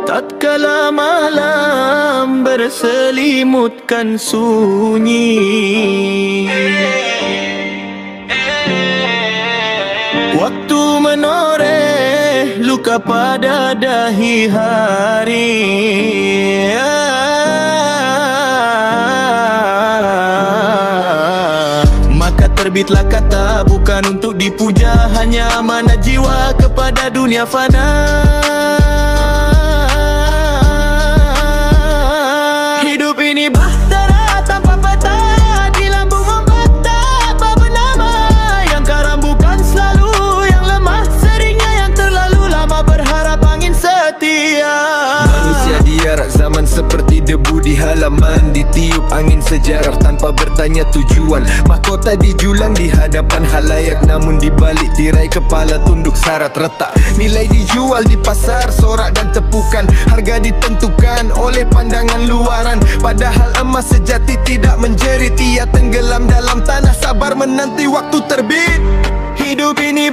tatkala malam berselimutkan sunyi. Waktu menoreh luka pada dahi hari. Maka terbitlah kata bukan untuk dipuja, hanya amanah jiwa kepada dunia fana. Hidup ini bahtera tanpa peta, di lambung membata apa bernama. Yang karam bukan selalu yang lemah, seringnya yang terlalu lama berharap angin setia. Manusia diarak zaman seperti debu di halaman, ditiup angin sejarah tanpa bertanya tujuan. Mahkota dijulang di hadapan halayak, namun dibalik tirai kepala tunduk syarat retak. Nilai dijual di pasar, sorak dan tepukan. Harga ditentukan oleh pandangan luaran, padahal emas sejati tidak menjerit. Ia tenggelam dalam tanah, sabar menanti waktu terbit. Hidup ini